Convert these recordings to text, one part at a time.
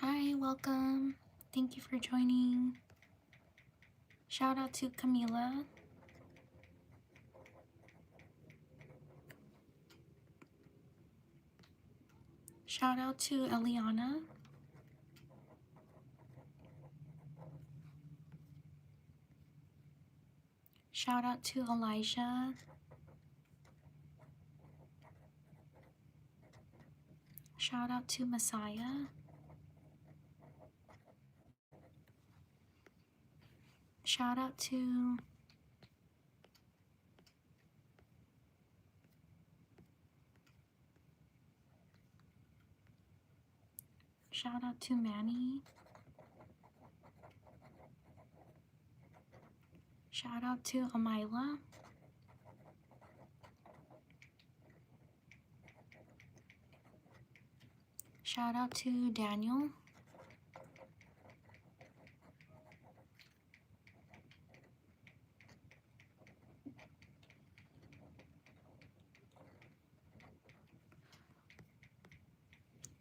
Hi, welcome. Thank you for joining. Shout out to Camila. Shout out to Eliana. Shout out to Elijah. Shout out to Messiah. Shout out to Manny. Shout out to Amila. Shout out to Daniel.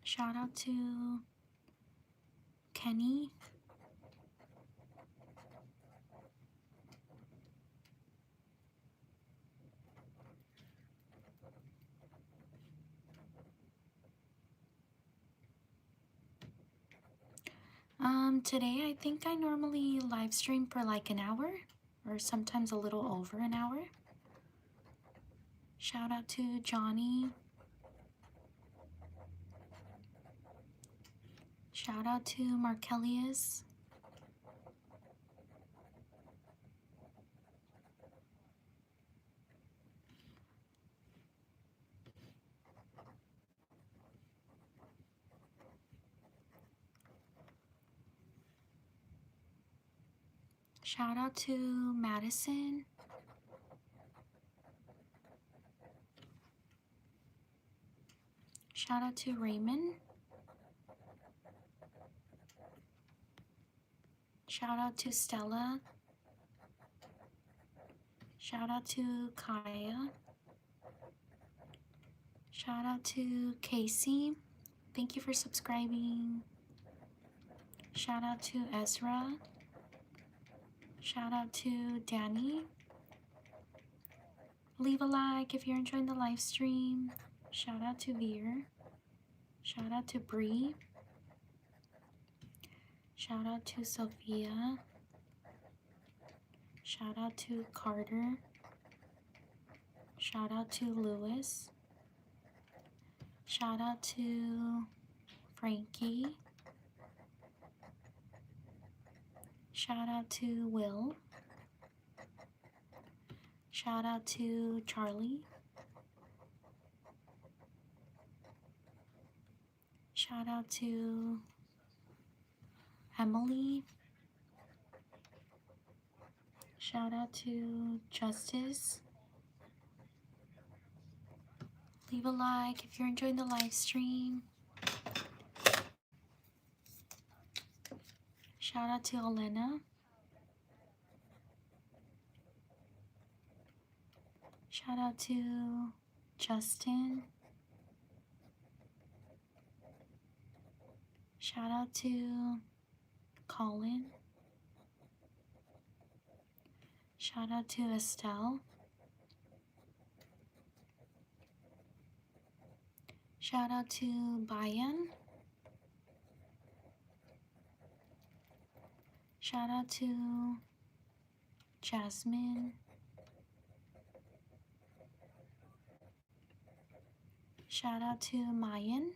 Shout out to Kenny. Today I think I normally live stream for like an hour or sometimes a little over an hour. Shout out to Johnny. Shout out to Markellius. Shout out to Madison. Shout out to Raymond. Shout out to Stella. Shout out to Kaya. Shout out to Casey. Thank you for subscribing. Shout out to Ezra. Shout out to Danny. Leave a like if you're enjoying the live stream. Shout out to Veer. Shout out to Bree. Shout out to Sophia. Shout out to Carter. Shout out to Lewis. Shout out to Frankie. Shout out to Will. Shout out to Charlie. Shout out to Emily. Shout out to Justice. Leave a like if you're enjoying the live stream. Shout out to Elena. Shout out to Justin. Shout out to Colin. Shout out to Estelle. Shout out to Bayan. Shout out to Jasmine. Shout out to Mayan.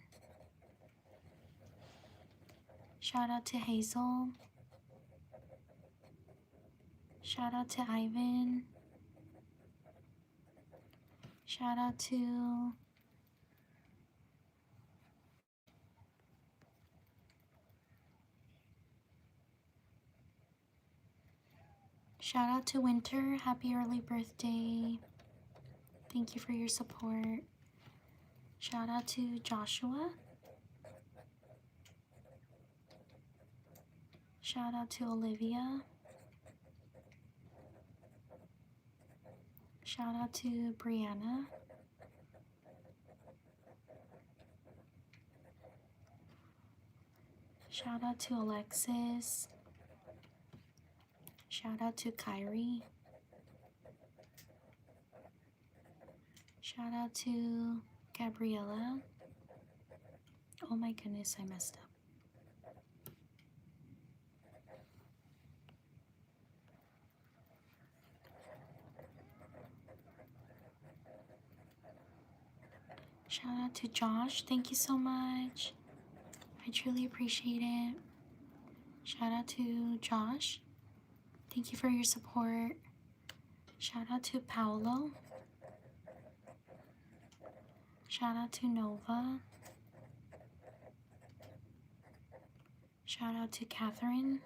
Shout out to Hazel. Shout out to Ivan. Shout out to Winter. Happy early birthday. Thank you for your support. Shout out to Joshua. Shout out to Olivia. Shout out to Brianna. Shout out to Alexis. Shout out to Kyrie. Shout out to Gabriella. Oh my goodness, I messed up. Shout out to Josh. Thank you so much. I truly appreciate it. Shout out to Josh. Thank you for your support. Shout out to Paolo. Shout out to Nova. Shout out to Catherine.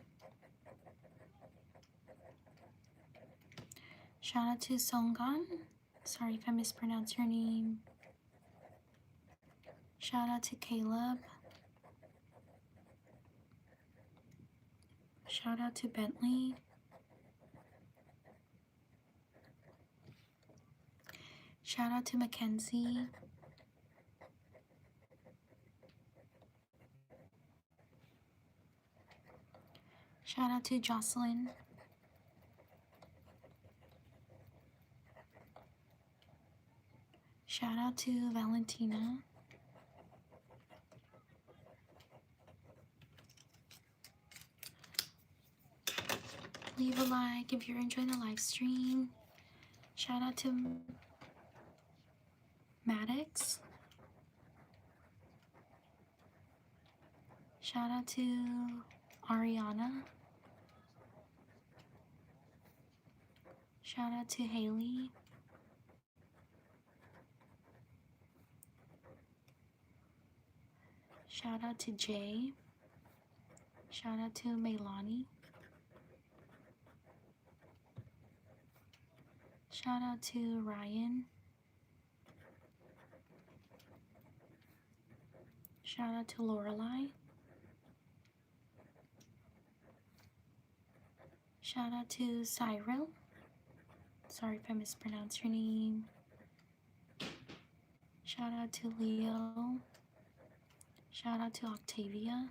Shout out to Songan. Sorry if I mispronounced your name. Shout out to Caleb. Shout out to Bentley. Shout out to Mackenzie. Shout out to Jocelyn. Shout out to Valentina. Leave a like if you're enjoying the live stream. Shout out to Maddox. Shout out to Ariana. Shout out to Haley. Shout out to Jay. Shout out to Meilani. Shout out to Ryan. Shout out to Lorelai. Shout out to Cyril. Sorry if I mispronounced your name. Shout out to Leo. Shout out to Octavia.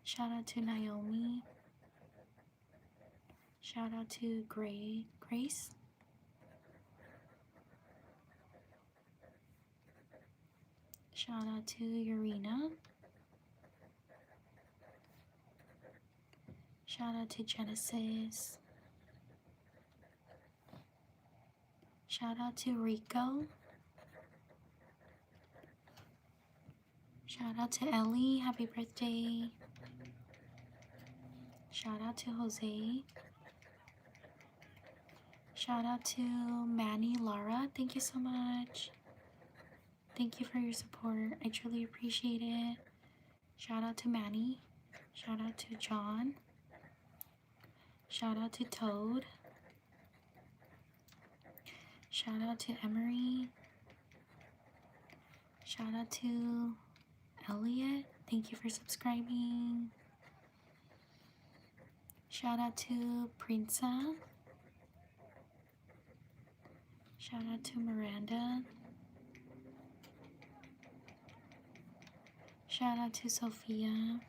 Shout out to Naomi. Shout out to Grace. Shout out to Urena. Shout out to Genesis. Shout out to Rico. Shout out to Ellie. Happy birthday. Shout out to Jose. Shout out to Manny Lara. Thank you so much. Thank you for your support. I truly appreciate it. Shout out to Manny. Shout out to John. Shout out to Toad. Shout out to Emery. Shout out to Elliot. Thank you for subscribing. Shout out to Prinsa. Shout out to Miranda. Shout out to Sophia.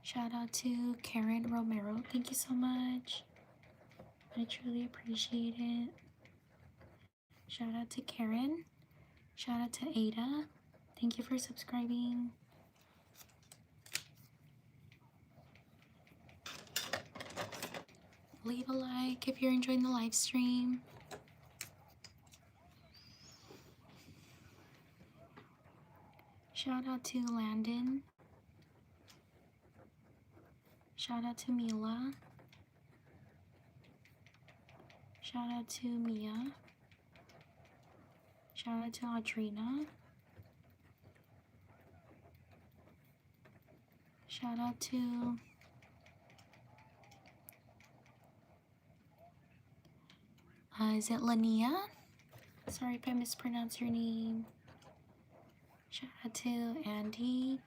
Shout out to Karen Romero. Thank you so much. I truly appreciate it. Shout out to Karen. Shout out to Ada. Thank you for subscribing. Leave a like if you're enjoying the live stream. Shout out to Landon. Shout out to Mila. Shout out to Mia. Shout out to Audrina. Shout out to is it Lania? Sorry if I mispronounced your name. Shout out to Andy.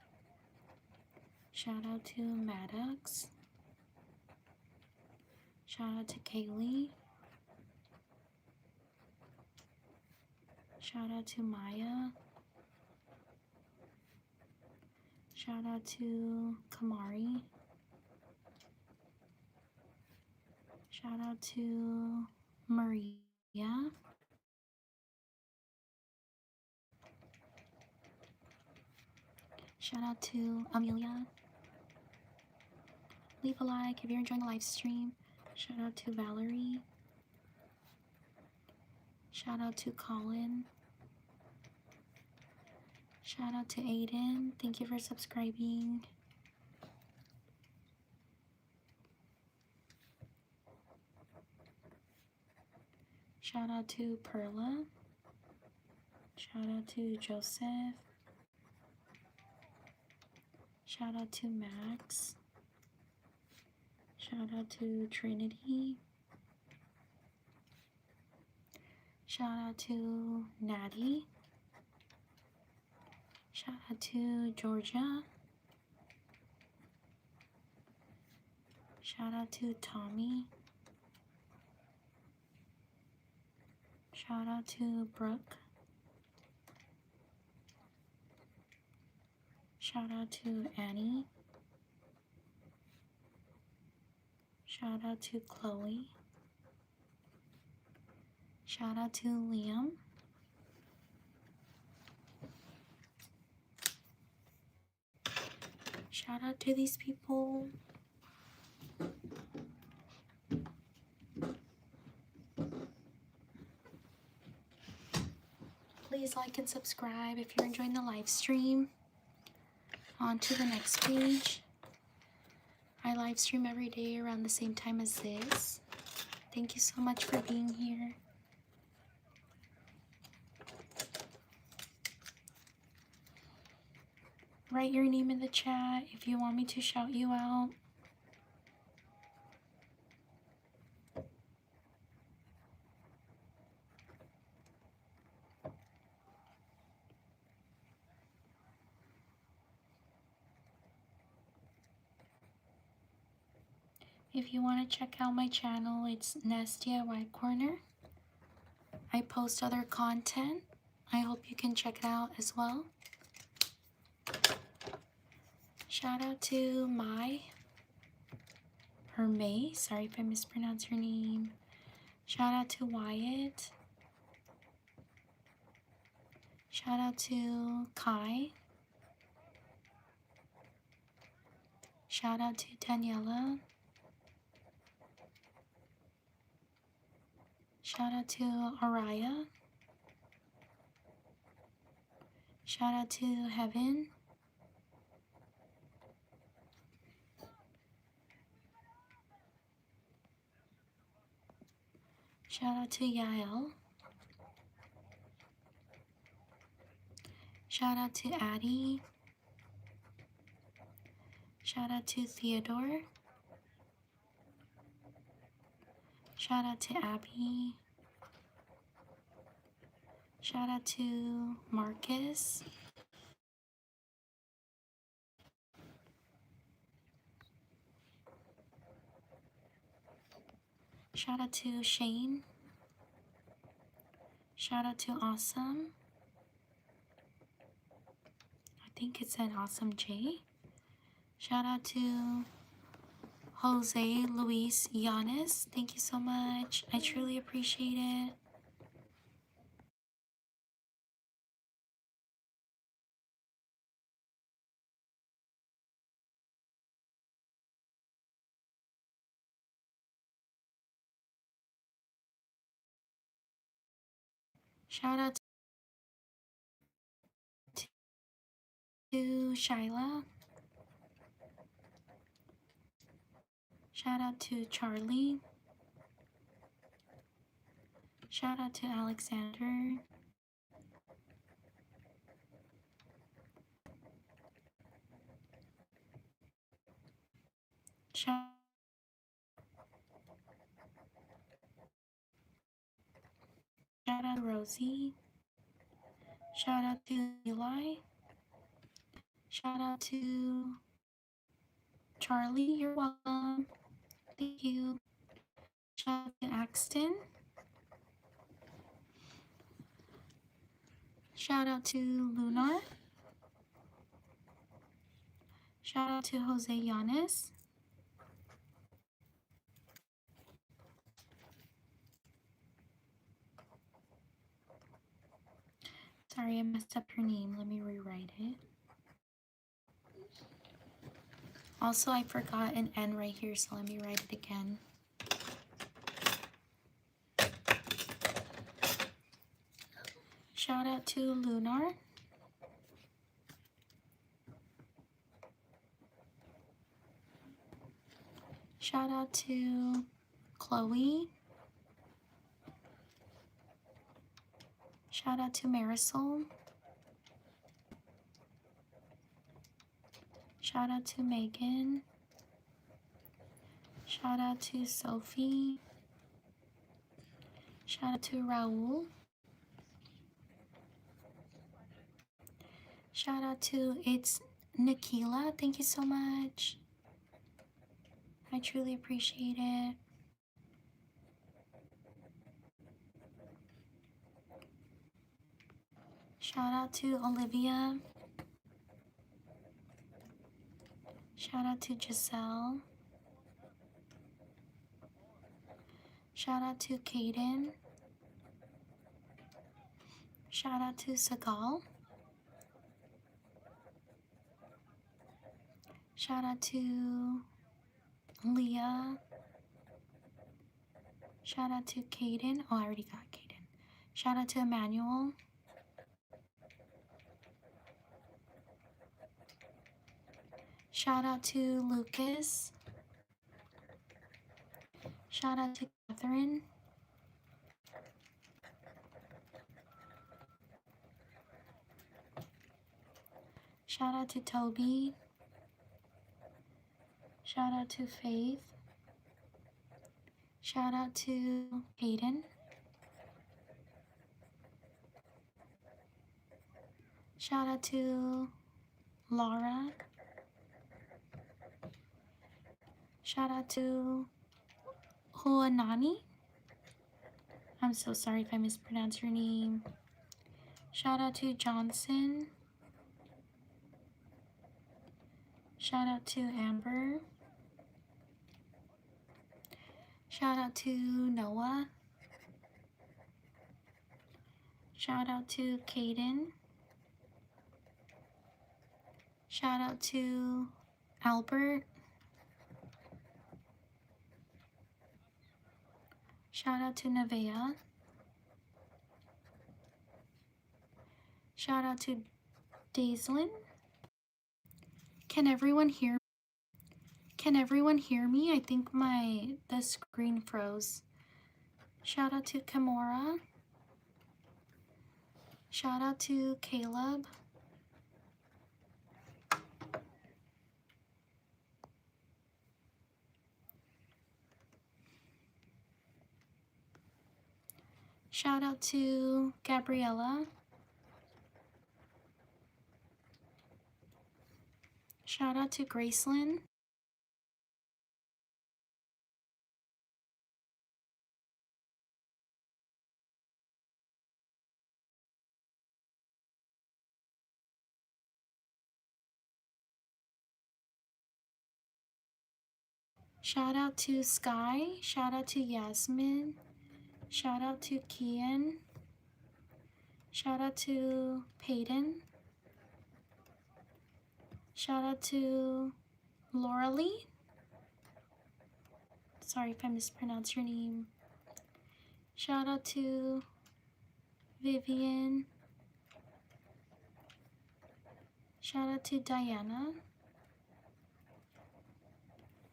Shout out to Maddox. Shout out to Kaylee. Shout out to Maya. Shout out to Kamari. Shout out to Maria. Shout out to Amelia. Leave a like if you're enjoying the live stream. Shout out to Valerie. Shout out to Colin. Shout out to Aiden. Thank you for subscribing. Shout out to Perla. Shout out to Joseph. Shout out to Max. Shout out to Trinity. Shout out to Natty. Shout out to Georgia. Shout out to Tommy. Shout out to Brooke. Shout out to Annie. Shout out to Chloe. Shout out to Liam. Shout out to these people. Please like and subscribe if you're enjoying the live stream. On to the next page. I live stream every day around the same time as this. Thank you so much for being here. Write your name in the chat if you want me to shout you out. If you want to check out my channel, it's NessDIYcorner. I post other content. I hope you can check it out as well. Shout out to May. Sorry if I mispronounced her name. Shout out to Wyatt. Shout out to Kai. Shout out to Daniela. Shout out to Araya. Shout out to Heaven. Shout out to Yael. Shout out to Addie. Shout out to Theodore. Shout out to Abby. Shout out to Marcus. Shout out to Shane. Shout out to Awesome. I think it said Awesome J. Shout out to Jose Luis Yanis. Thank you so much. I truly appreciate it. Shout out to Shyla. Shout out to Charlie. Shout out to Alexander. Shout out to Rosie. Shout out to Eli. Shout out to Charlie. You're welcome. Thank you. Shout out to Axton. Shout out to Lunar. Shout out to Jose Yanis. Sorry, I messed up your name. Let me rewrite it. Also, I forgot an N right here, so let me write it again. Shout out to Lunar. Shout out to Chloe. Shout out to Marisol. Shout out to Megan. Shout out to Sophie. Shout out to Raul. Shout out to It's Nikila. Thank you so much. I truly appreciate it. Shout out to Olivia. Shout out to Giselle. Shout out to Kaden. Shout out to Sagal. Shout out to Leah. Shout out to Kaden. Oh, I already got Kaden. Shout out to Emmanuel. Shout out to Lucas. Shout out to Catherine. Shout out to Toby. Shout out to Faith. Shout out to Hayden. Shout out to Laura. Shout out to Huanani. I'm so sorry if I mispronounced your name. Shout out to Johnson. Shout out to Amber. Shout out to Noah. Shout out to Kaden. Shout out to Albert. Shout out to Nevaeh. Shout out to Daislin. Can everyone hear? Can everyone hear me? I think the screen froze. Shout out to Kimora. Shout out to Caleb. Shout out to Gabriella. Shout out to Gracelyn. Shout out to Sky. Shout out to Yasmin. Shout out to Kian. Shout out to Peyton. Shout out to Laura Lee. Sorry if I mispronounced your name. Shout out to Vivian. Shout out to Diana.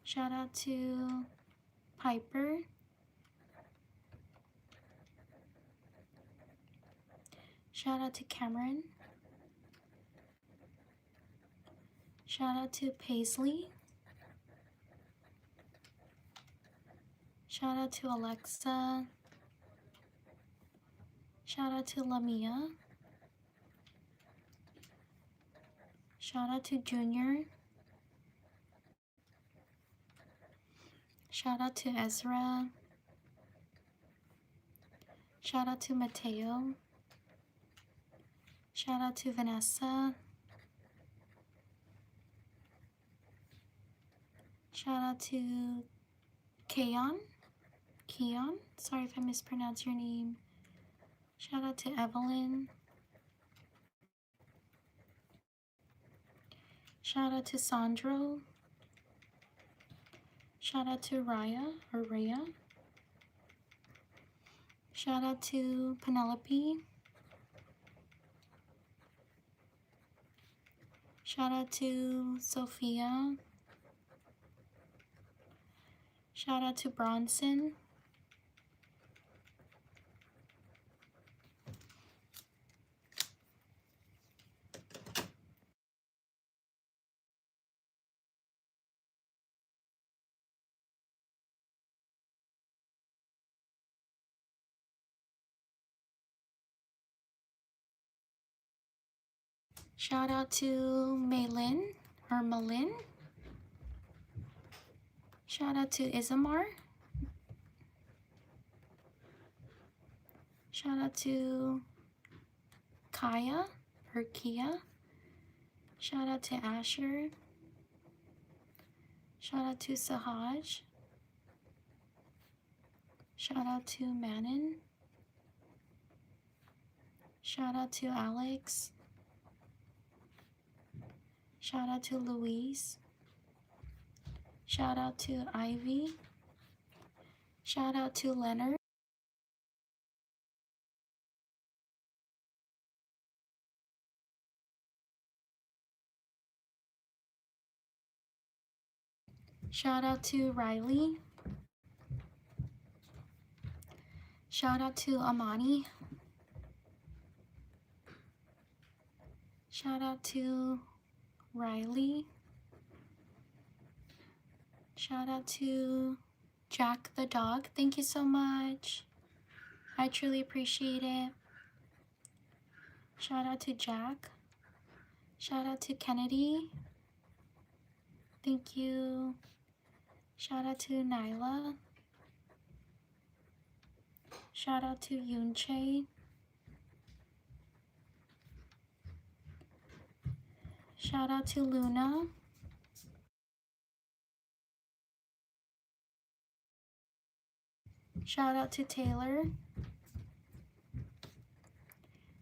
Shout out to Piper. Shout out to Cameron. Shout out to Paisley. Shout out to Alexa. Shout out to Lamia. Shout out to Junior. Shout out to Ezra. Shout out to Mateo. Shout out to Vanessa. Shout out to Keon. Sorry if I mispronounced your name. Shout out to Evelyn. Shout out to Sandro. Shout out to Raya. Shout out to Penelope. Shout out to Sophia. Shout out to Bronson. Shout out to Malin. Shout out to Isamar. Shout out to Kia. Shout out to Asher. Shout out to Sahaj. Shout out to Manon. Shout out to Alex. Shout out to Louise. Shout out to Ivy. Shout out to Leonard. Shout out to Riley. Shout out to Amani. Shout out to Riley. Shout out to Jack the dog. Thank you so much. I truly appreciate it. Shout out to Jack. Shout out to Kennedy. Thank you. Shout out to Nyla. Shout out to Yunche. Shout out to Luna. Shout out to Taylor.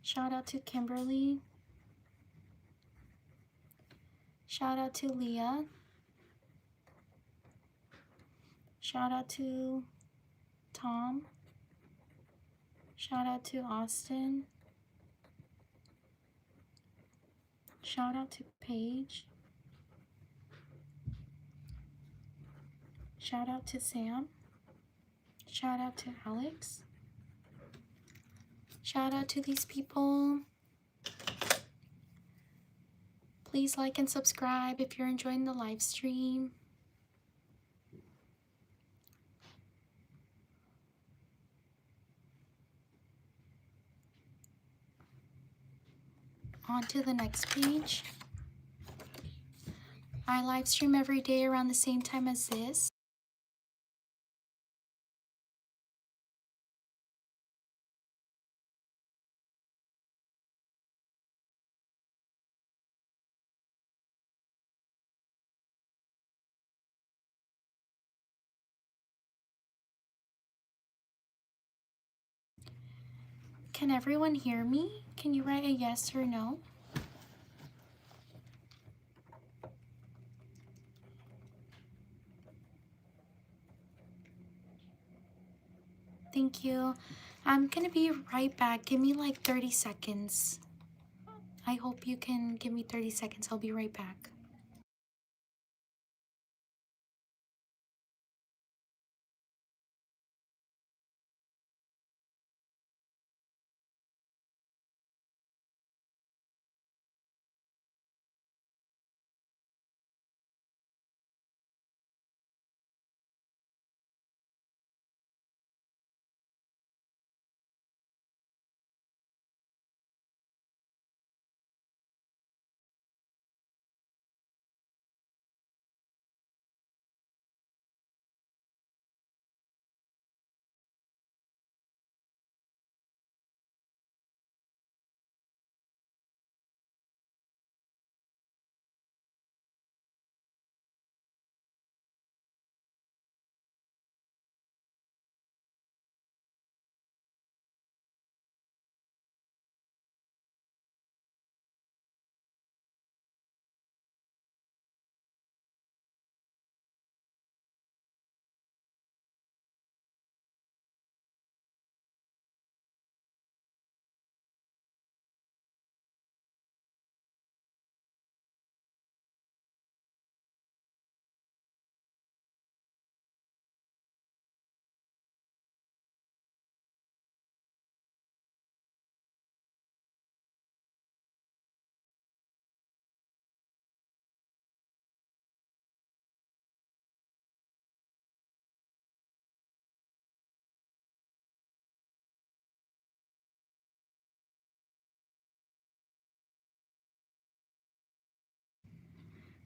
Shout out to Kimberly. Shout out to Leah. Shout out to Tom. Shout out to Austin. Shout out to Paige. Shout out to Sam. Shout out to Alex. Shout out to these people. Please like and subscribe if you're enjoying the live stream. On to the next page. I live stream every day around the same time as this. Can everyone hear me? Can you write a yes or no? Thank you. I'm gonna be right back. Give me like 30 seconds. I hope you can give me 30 seconds. I'll be right back.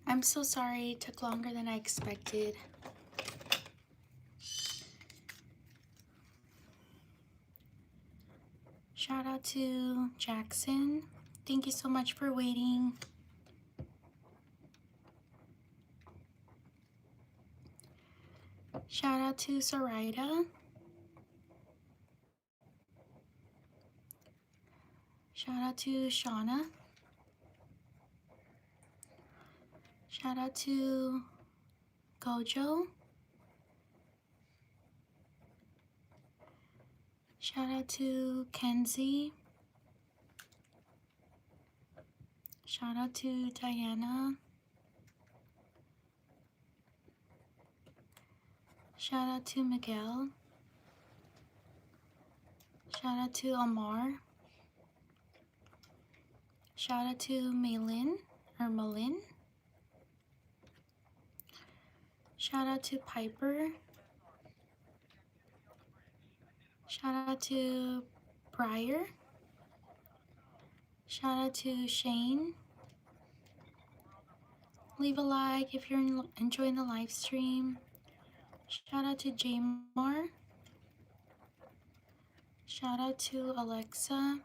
I'm so sorry it took longer than I expected. Shout out to Jackson. Thank you so much for waiting. Shout out to Sarita. Shout out to Shauna. Shout out to Gojo. Shout out to Kenzie. Shout out to Diana. Shout out to Miguel. Shout out to Amar. Shout out to Malin. Shout out to Piper. Shout out to Briar. Shout out to Shane. Leave a like if you're enjoying the live stream. Shout out to Jamar. Shout out to Alexa.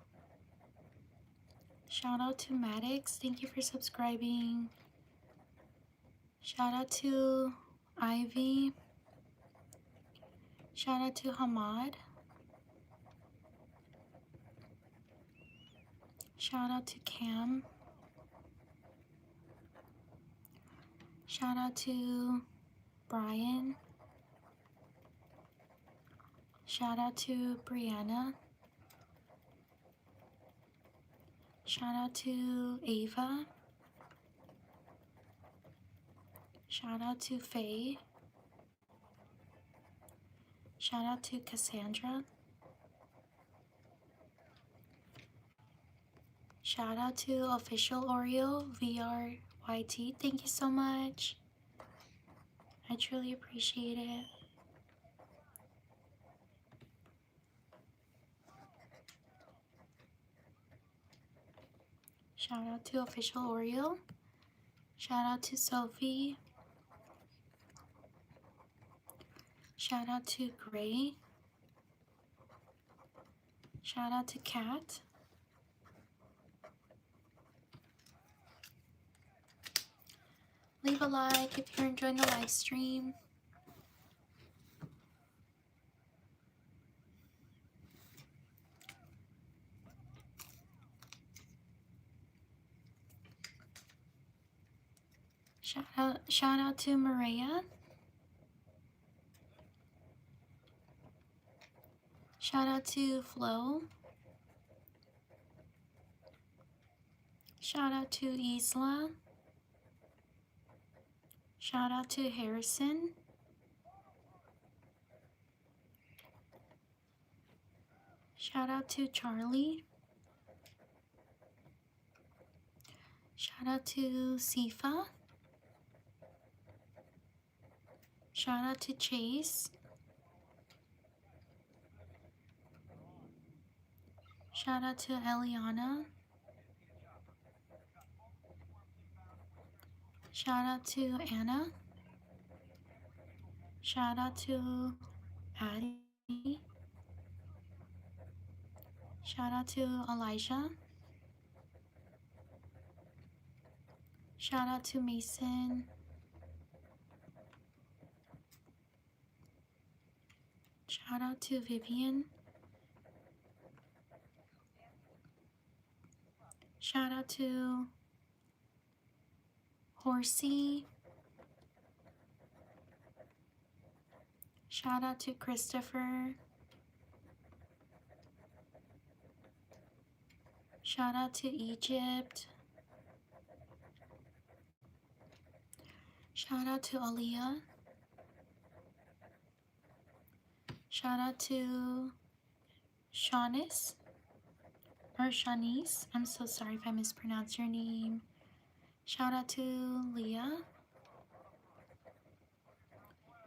Shout out to Maddox. Thank you for subscribing. Shout out to Ivy. Shout out to Hamad. Shout out to Cam. Shout out to Brian. Shout out to Brianna. Shout out to Ava. Shout out to Faye. Shout out to Cassandra. Shout out to Official Oreo VRYT. Thank you so much. I truly appreciate it. Shout out to Official Oreo. Shout out to Sophie. Shout out to Gray. Shout out to Kat. Leave a like if you're enjoying the live stream. Shout out to Maria. Shout out to Flo. Shout out to Isla. Shout out to Harrison. Shout out to Charlie. Shout out to Sifa. Shout out to Chase. Shout out to Eliana. Shout out to Anna. Shout out to Addie. Shout out to Elijah. Shout out to Mason. Shout out to Vivian. Shout out to Horsey. Shout out to Christopher. Shout out to Egypt. Shout out to Aaliyah. Shout out to Shanice. I'm so sorry if I mispronounced your name. Shout out to Leah.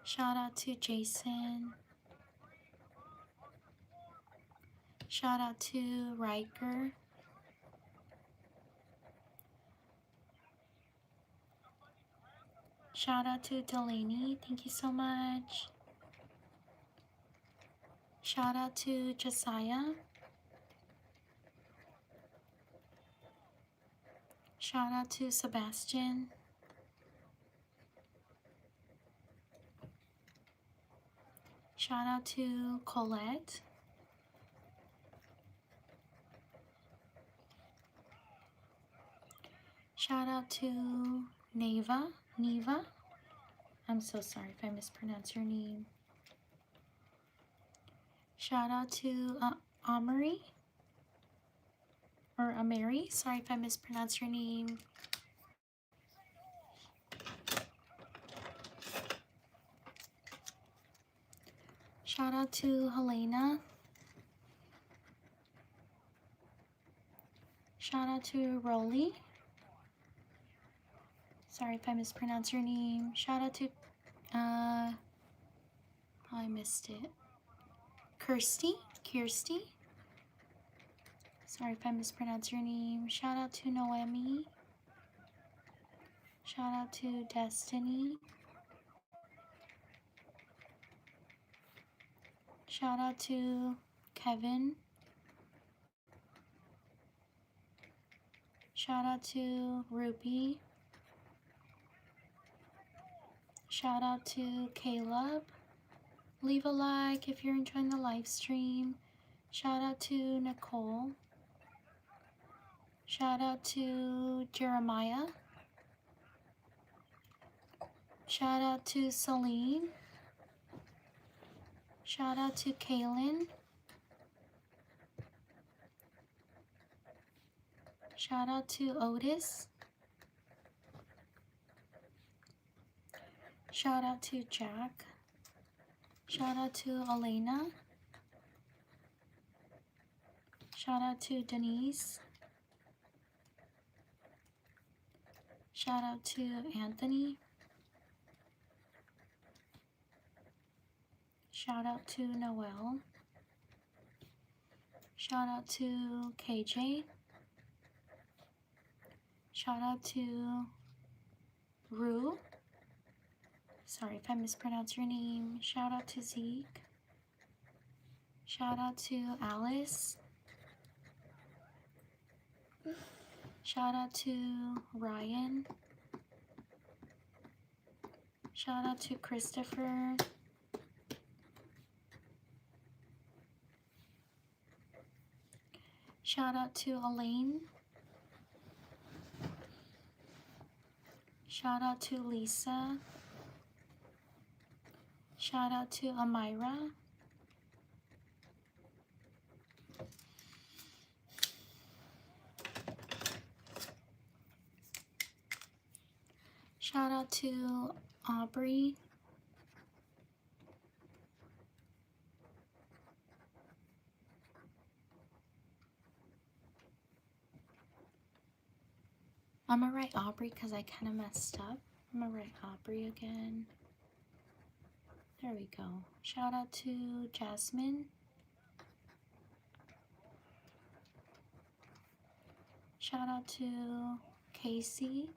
Shout out to Jason. Shout out to Riker. Shout out to Delaney. Thank you so much. Shout out to Josiah. Shout out to Sebastian. Shout out to Colette. Shout out to Neva. I'm so sorry if I mispronounce your name. Shout out to Amari. Or Amari. Sorry if I mispronounce your name. Shout out to Helena. Shout out to Rolly. Sorry if I mispronounce your name. Shout out to, I missed it. Kirsty. Sorry if I mispronounce your name. Shout out to Noemi. Shout out to Destiny. Shout out to Kevin. Shout out to Ruby. Shout out to Caleb. Leave a like if you're enjoying the live stream. Shout out to Nicole. Shout out to Jeremiah. Shout out to Celine. Shout out to Kaylin. Shout out to Otis. Shout out to Jack. Shout out to Elena. Shout out to Denise. Shout out to Anthony. Shout out to Noel. Shout out to KJ. Shout out to Rue. Sorry if I mispronounce your name. Shout out to Zeke. Shout out to Alice. Shout out to Ryan. Shout out to Christopher. Shout out to Elaine. Shout out to Lisa. Shout out to Amira. Shout out to Aubrey. I'm gonna write Aubrey because I kind of messed up. I'm gonna write Aubrey again. There we go. Shout out to Jasmine. Shout out to Casey.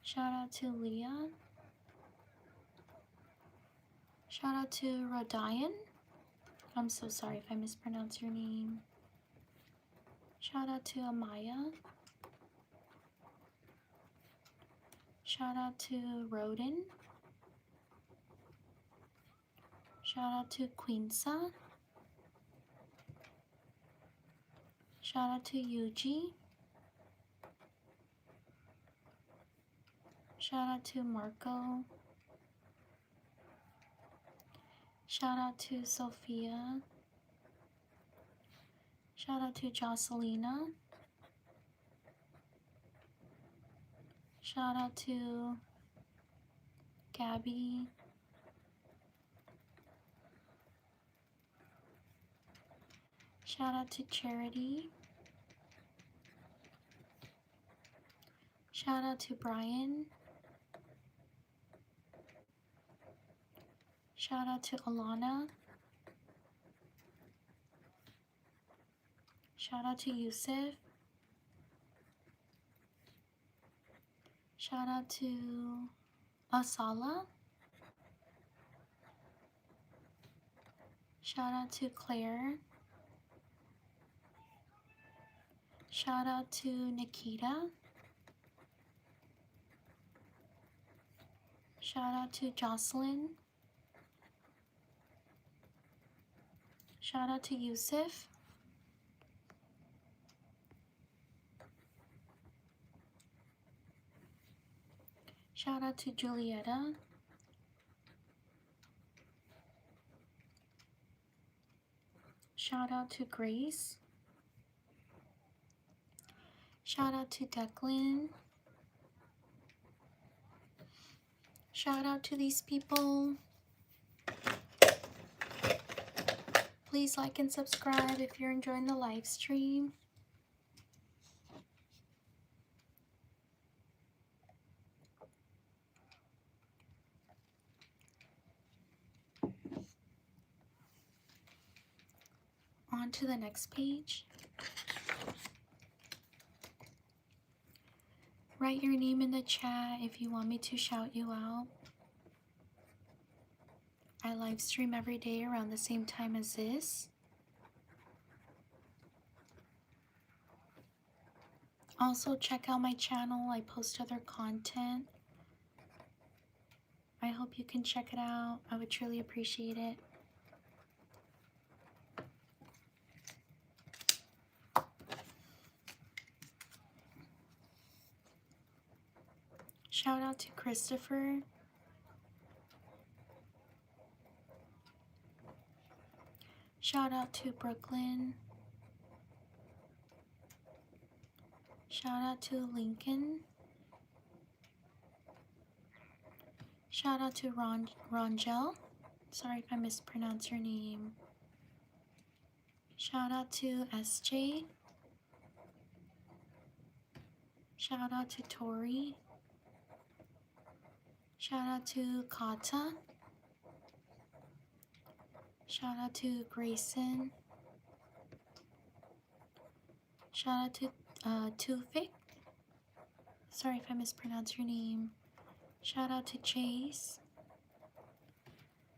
Shout out to Leah. Shout out to Rodian. I'm so sorry if I mispronounce your name. Shout out to Amaya. Shout out to Rodin. Shout out to Queensa. Shout out to Yuji. Shout out to Marco. Shout out to Sophia. Shout out to Jocelina. Shout out to Gabby. Shout out to Charity. Shout out to Brian. Shout out to Alana. Shout out to Yusuf. Shout out to Asala. Shout out to Claire. Shout out to Nikita. Shout out to Jocelyn. Shout out to Yusuf. Shout out to Julietta. Shout out to Grace. Shout out to Declan. Shout out to these people. Please like and subscribe if you're enjoying the live stream. On to the next page. Write your name in the chat if you want me to shout you out. I live stream every day around the same time as this. Also, check out my channel. I post other content. I hope you can check it out. I would truly appreciate it. Shout out to Christopher. Shout out to Brooklyn. Shout out to Lincoln. Shout out to Rongel. Sorry if I mispronounced your name. Shout out to SJ. Shout out to Tori. Shout out to Kata. Shout out to Grayson. Shout out to Tufik. Sorry if I mispronounced your name. Shout out to Chase.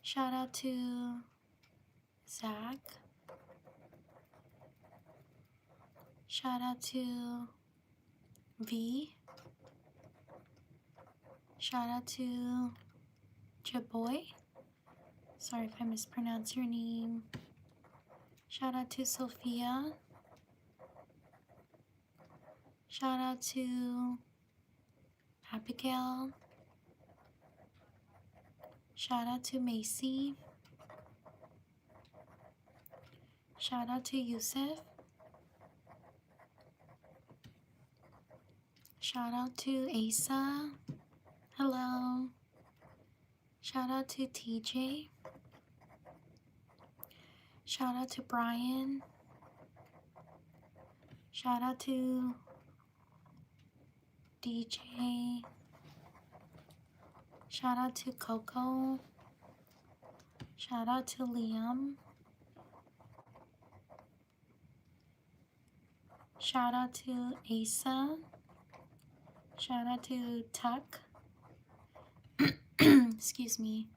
Shout out to Zach. Shout out to V. Shout out to Jaboy. Sorry if I mispronounced your name. Shout out to Sophia. Shout out to Abigail. Shout out to Macy. Shout out to Yusuf. Shout out to Asa. Hello. Shout out to TJ. Shout out to Brian. Shout out to DJ. Shout out to Coco. Shout out to Liam. Shout out to Asa. Shout out to Tuck. Excuse me.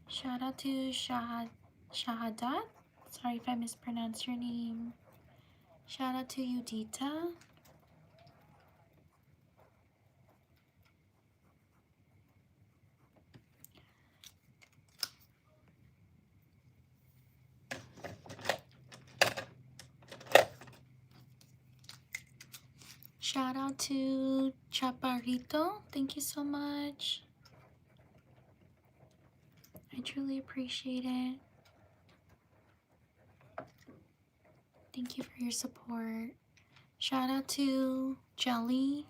Shout out to Shahadat. Sorry if I mispronounced your name. Shout out to Udita. Shout out to Chaparrito. Thank you so much. I truly appreciate it. Thank you for your support. Shout out to Jelly.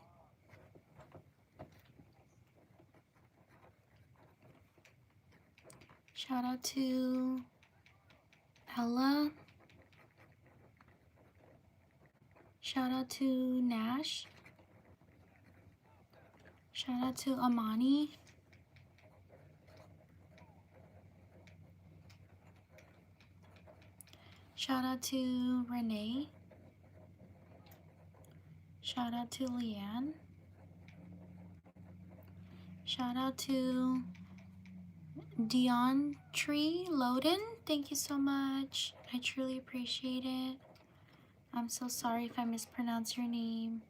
Shout out to Ella. Shout out to Nash. Shout out to Amani. Shout out to Renee. Shout out to Leanne. Shout out to Dion Tree Loden. Thank you so much. I truly appreciate it. I'm so sorry if I mispronounce your name.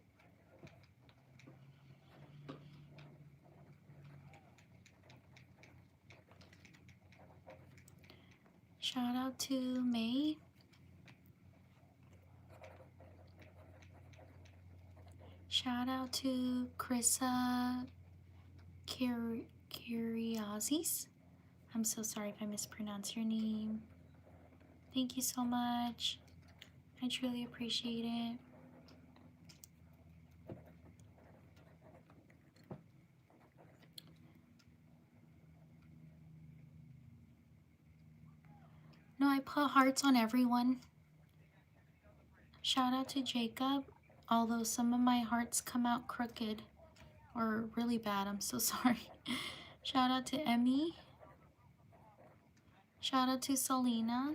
Shout out to May. Shout out to Krissa Curiozis. I'm so sorry if I mispronounce your name. Thank you so much. I truly appreciate it. No, I put hearts on everyone. Shout out to Jacob, although some of my hearts come out crooked or really bad. I'm so sorry. Shout out to Emmy. Shout out to Selena.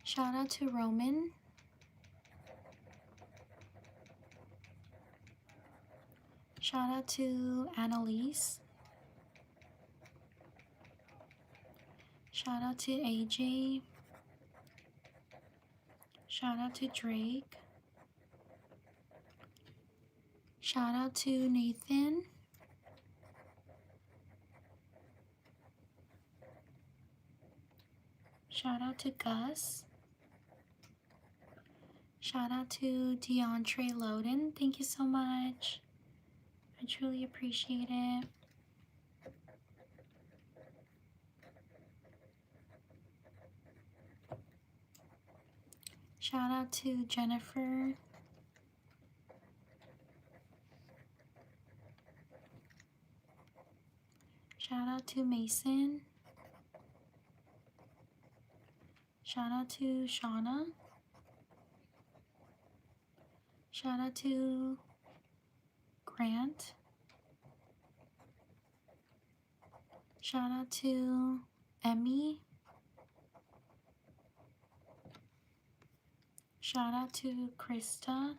Shout out to Roman. Shout out to Annalise. Shout out to AJ. Shout out to Drake. Shout out to Nathan. Shout out to Gus. Shout out to DeAndre Loden. Thank you so much. I truly appreciate it. Shout out to Jennifer. Shout out to Mason. Shout out to Shauna. Shout out to Grant. Shout out to Emmy. Shout out to Krista.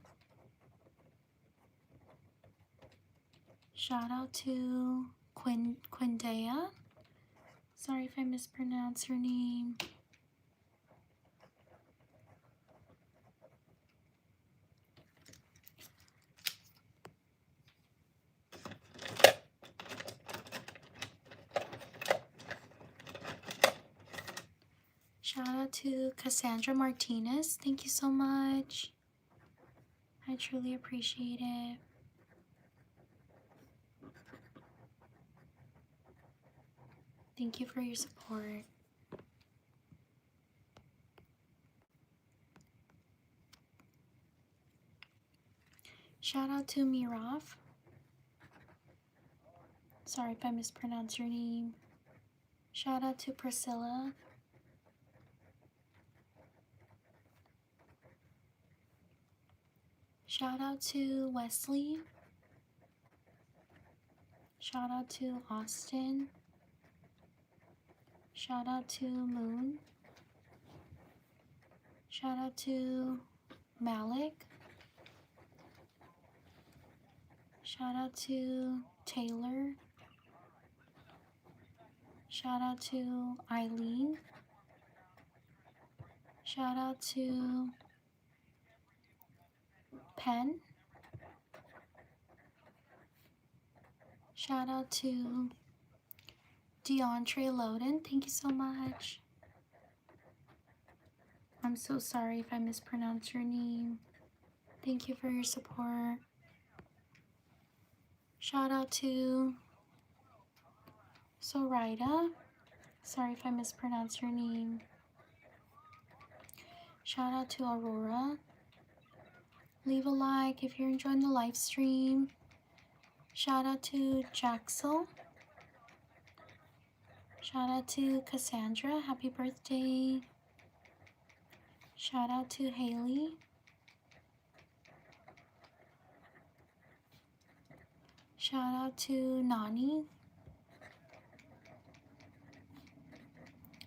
Shout out to Quindea. Sorry if I mispronounce your name. Shout out to Cassandra Martinez. Thank you so much. I truly appreciate it. Thank you for your support. Shout out to Miraf. Sorry if I mispronounce your name. Shout out to Priscilla. Shout out to Wesley. Shout out to Austin. Shout out to Moon. Shout out to Malik. Shout out to Taylor. Shout out to Eileen. Shout out to Penn. Shout out to DeAndre Loden. Thank you so much. I'm so sorry if I mispronounce your name. Thank you for your support. Shout out to Sorida. Sorry if I mispronounce your name. Shout out to Aurora. Leave a like if you're enjoying the live stream. Shout out to Jaxel. Shout out to Cassandra. Happy birthday. Shout out to Haley. Shout out to Nani.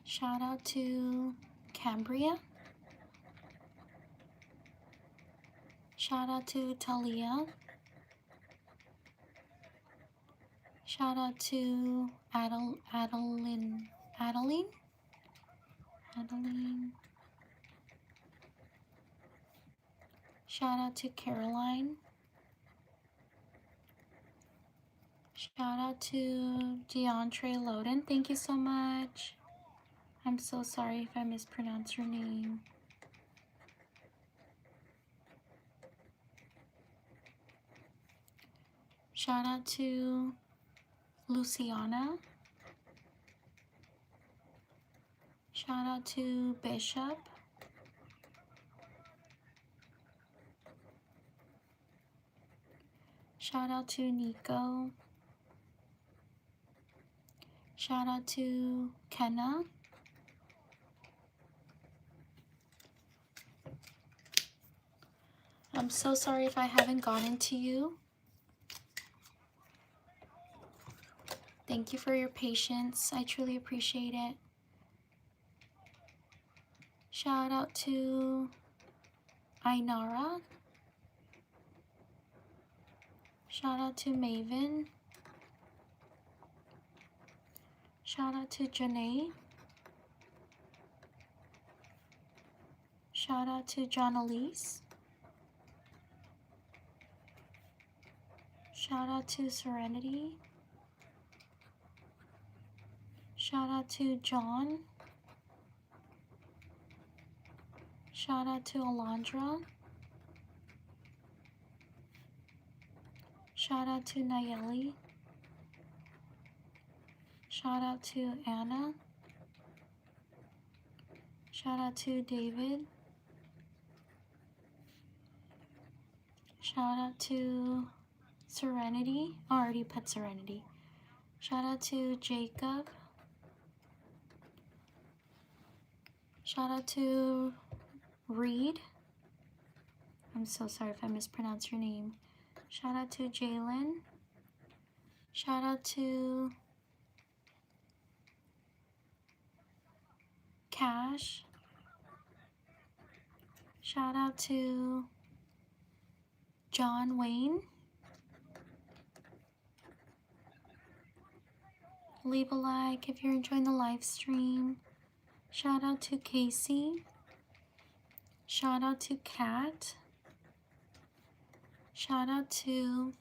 Shout out to Cambria. Shout out to Talia. Shout out to Adeline. Shout out to Caroline. Shout out to DeAndre Loden. Thank you so much. I'm so sorry if I mispronounce your name. Shout out to Luciana. Shout out to Bishop. Shout out to Nico. Shout out to Kenna. I'm so sorry if I haven't gotten to you. Thank you for your patience. I truly appreciate it. Shout out to Ainara. Shout out to Maven. Shout out to Janae. Shout out to John Elise. Shout out to Serenity. Shout out to John. Shout out to Alondra. Shout out to Nayeli. Shout out to Anna. Shout out to David. Shout out to Serenity. I already put Serenity. Shout out to Jacob. Shout out to Reed. I'm so sorry if I mispronounce your name. Shout out to Jalen. Shout out to Cash. Shout out to John Wayne. Leave a like if you're enjoying the live stream. Shout out to Casey. Shout out to Kat. Shout out to,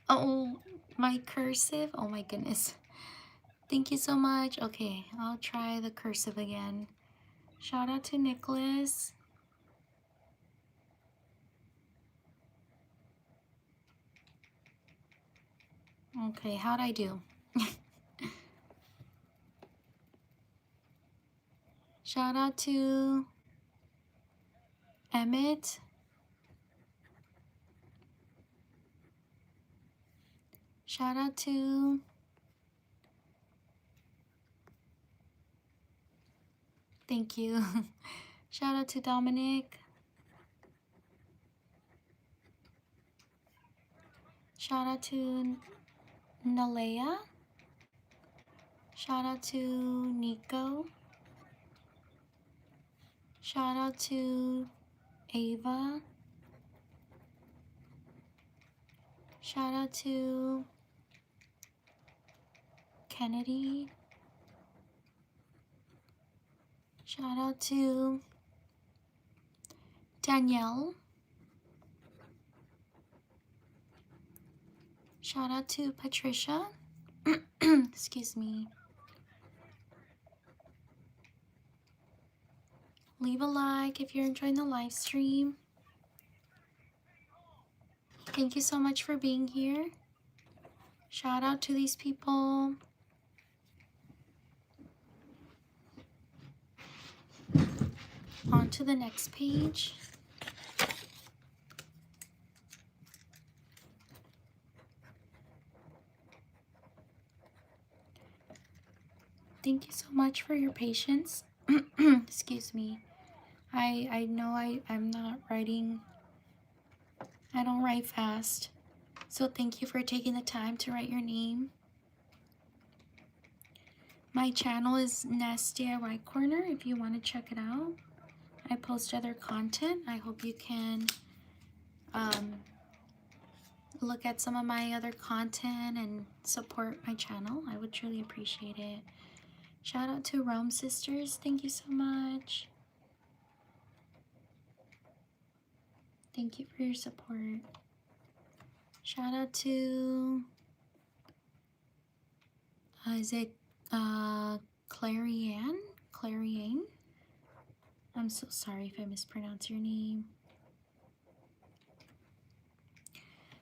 oh, my cursive. Oh my goodness. Thank you so much. Okay, I'll try the cursive again. Shout out to Nicholas. Okay, how'd I do? Shout out to Emmett. Shout out to thank you. Shout out to Dominic. Shout out to Nalea. Shout out to Nico. Shout out to Ava. Shout out to Kennedy. Shout out to Danielle. Shout out to Patricia. Excuse me. Leave a like if you're enjoying the live stream. Thank you so much for being here. Shout out to these people. On to the next page. Thank you so much for your patience. Excuse me. I know I'm not writing. I don't write fast. So thank you for taking the time to write your name. My channel is NessDIYcorner if you want to check it out. I post other content. I hope you can look at some of my other content and support my channel. I would truly appreciate it. Shout out to Rome Sisters. Thank you so much. Thank you for your support. Shout out to, is it Clarianne? Clarianne? I'm so sorry if I mispronounce your name.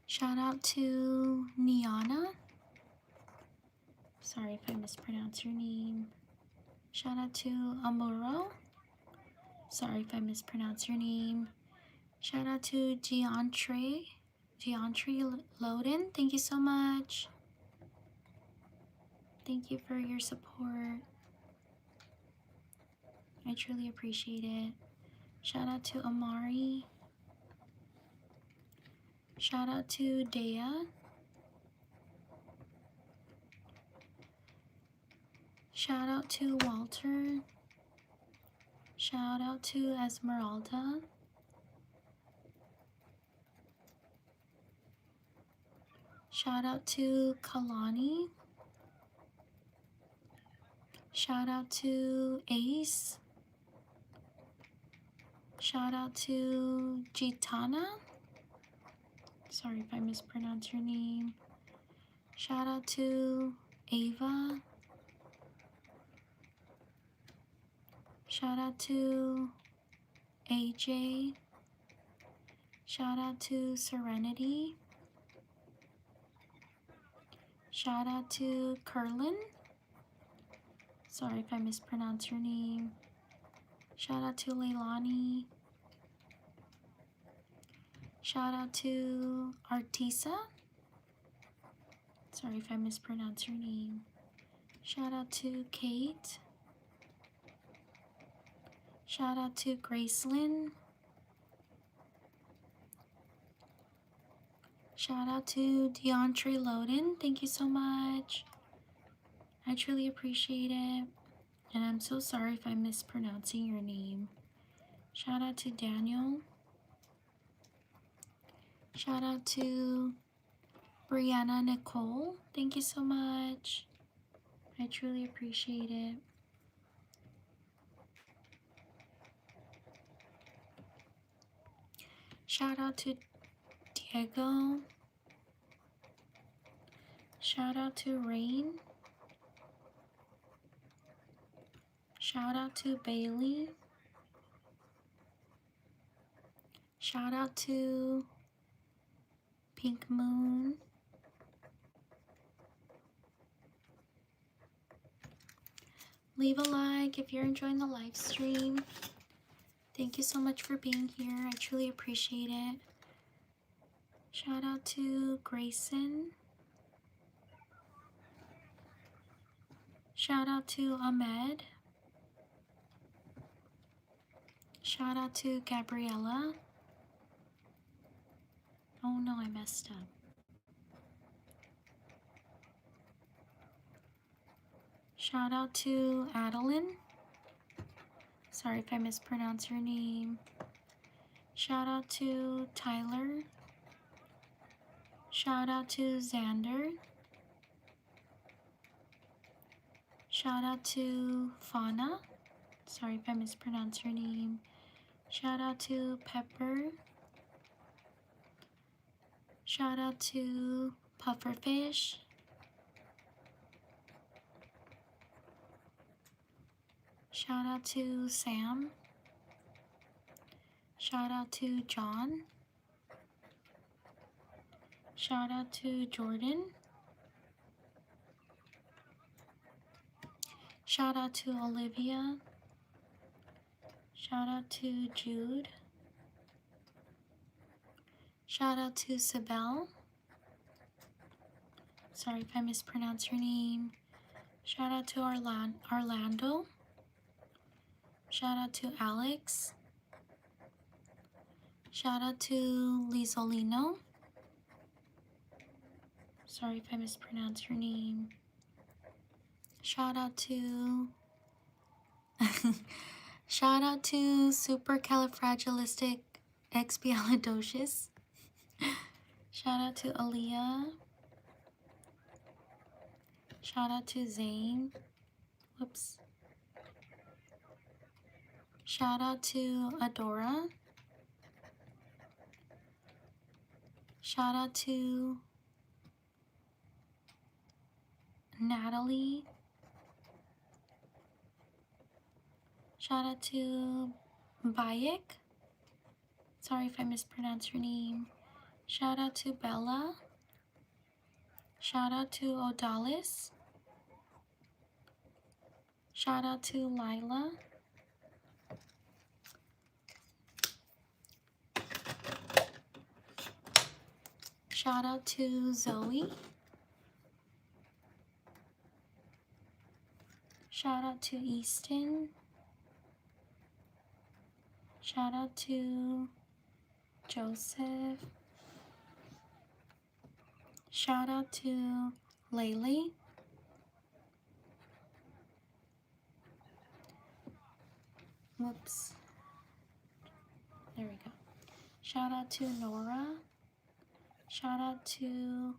Shout out to Niana. Sorry if I mispronounce your name. Shout out to Amuro. Sorry if I mispronounce your name. Shout out to Giantre Loden. Thank you so much. Thank you for your support. I truly appreciate it. Shout out to Amari. Shout out to Dea. Shout out to Walter. Shout out to Esmeralda. Shout out to Kalani. Shout out to Ace. Shout out to Gitana. Sorry if I mispronounce your name. Shout out to Ava. Shout out to AJ. Shout out to Serenity. Shout out to Curlin. Sorry if I mispronounce your name. Shout out to Leilani. Shout out to Artisa. Sorry if I mispronounce your name. Shout out to Kate. Shout out to Gracelyn. Shout out to DeAndre Loden. Thank you so much. I truly appreciate it. And I'm so sorry if I'm mispronouncing your name. Shout out to Daniel. Shout out to Brianna Nicole. Thank you so much. I truly appreciate it. Shout out to Diego. Shout out to Rain. Shout out to Bailey. Shout out to Pink Moon. Leave a like if you're enjoying the live stream. Thank you so much for being here. I truly appreciate it. Shout out to Grayson. Shout out to Ahmed. Shout out to Gabriella. Oh no, I messed up. Shout out to Adeline. Sorry if I mispronounce your name. Shout out to Tyler. Shout out to Xander. Shout out to Fauna. Sorry if I mispronounce your name. Shout out to Pepper. Shout out to Pufferfish. Shout out to Sam. Shout out to John. Shout out to Jordan. Shout out to Olivia. Shout out to Jude. Shout out to Sibel. Sorry if I mispronounce your name. Shout out to Orlando. Shout out to Alex. Shout out to Lizolino. Sorry if I mispronounce your name. Shout out to Shout out to supercalifragilisticexpialidocious. Shout out to Aaliyah. Shout out to Zane. Whoops. Shout out to Adora. Shout out to Natalie. Shout out to Bayek. Sorry if I mispronounced your name. Shout out to Bella. Shout out to Odalis. Shout out to Lila. Shout out to Zoe. Shout out to Easton. Shout out to Joseph. Shout out to Lele. Whoops. There we go. Shout out to Nora. Shout out to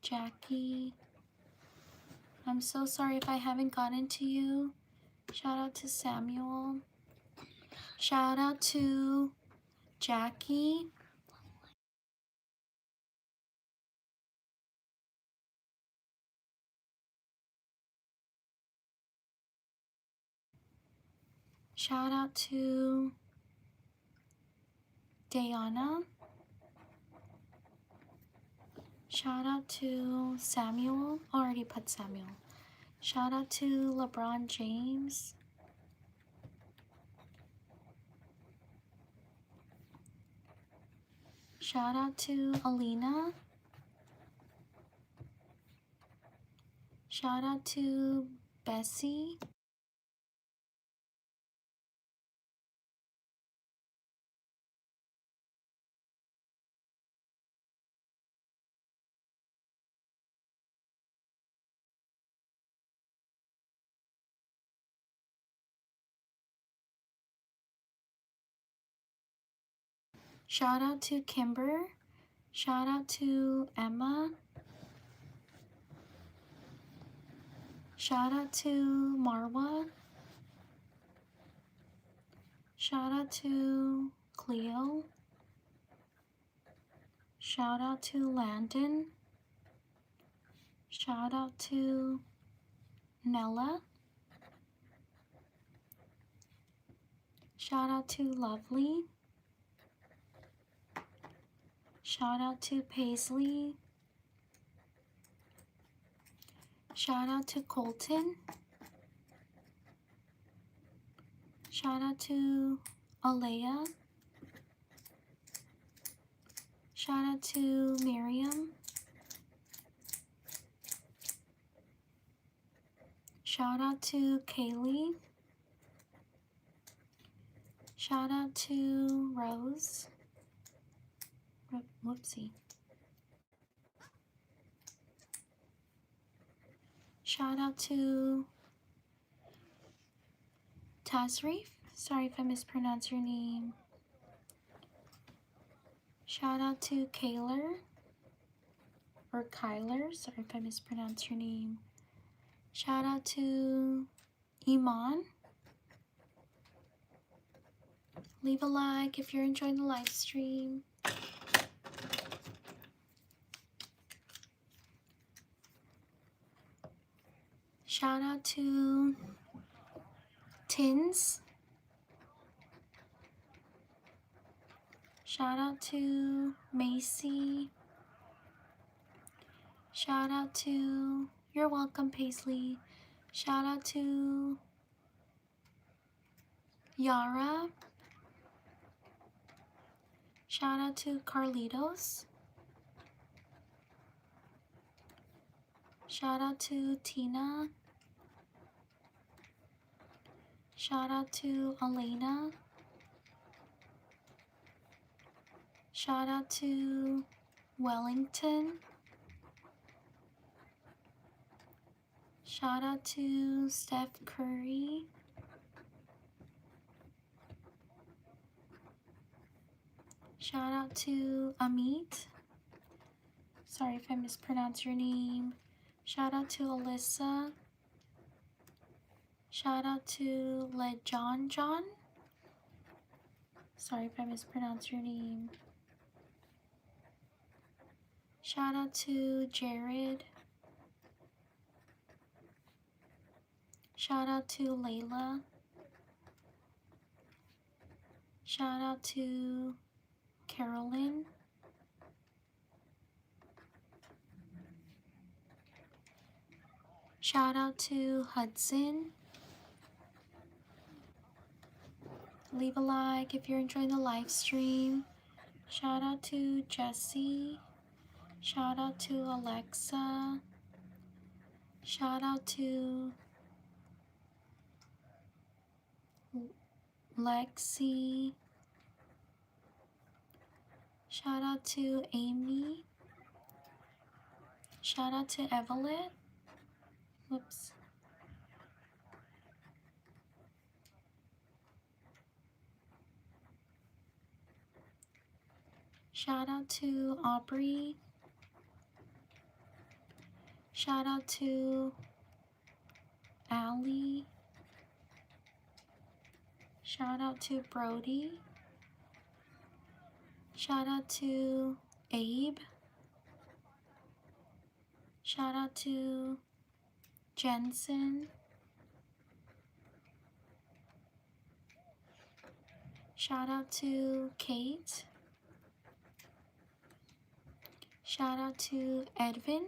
Jackie. I'm so sorry if I haven't gotten to you. Shout out to Samuel. Shout out to Jackie. Shout out to Diana. Shout out to Samuel. Already put Samuel. Shout out to LeBron James. Shout out to Alina. Shout out to Bessie. Shout out to Kimber. Shout out to Emma. Shout out to Marwa. Shout out to Cleo. Shout out to Landon. Shout out to Nella. Shout out to Lovely. Shout out to Paisley. Shout out to Colton. Shout out to Alea. Shout out to Miriam. Shout out to Kaylee. Shout out to Rose. Whoopsie. Shout out to Tasrif. Sorry if I mispronounced your name. Shout out to Kayler. Or Kyler. Sorry if I mispronounced your name. Shout out to Iman. Leave a like if you're enjoying the live stream. Shout out to Tins. Shout out to Macy. Shout out to, you're welcome, Paisley. Shout out to Yara. Shout out to Carlitos. Shout out to Tina. Shout out to Elena. Shout out to Wellington. Shout out to Steph Curry. Shout out to Amit. Sorry if I mispronounce your name. Shout out to Alyssa. Shout out to Lejon John. Sorry if I mispronounce your name. Shout out to Jared. Shout out to Layla. Shout out to Carolyn. Shout out to Hudson. Leave a like if you're enjoying the live stream. Shout out to Jesse. Shout out to Alexa. Shout out to Lexi. Shout out to Amy. Shout out to Evelyn. Whoops. Shout out to Aubrey. Shout out to Allie. Shout out to Brody. Shout out to Abe. Shout out to Jensen. Shout out to Kate. Shout out to Edvin.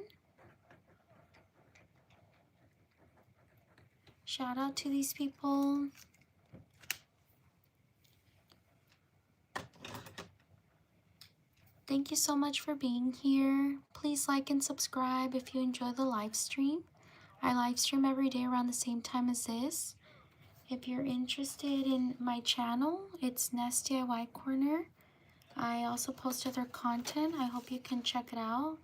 Shout out to these people. Thank you so much for being here. Please like and subscribe if you enjoy the live stream. I live stream every day around the same time as this. If you're interested in my channel, it's NessDIYcorner. I also post other content. I hope you can check it out.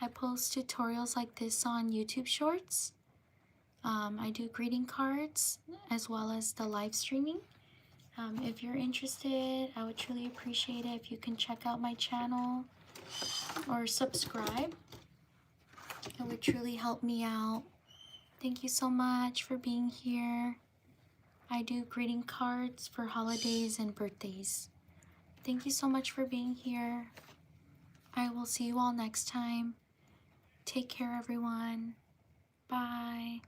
I post tutorials like this on YouTube Shorts. I do greeting cards as well as the live streaming. If you're interested, I would truly appreciate it if you can check out my channel or subscribe. It would truly help me out. Thank you so much for being here. I do greeting cards for holidays and birthdays. Thank you so much for being here. I will see you all next time. Take care, everyone. Bye.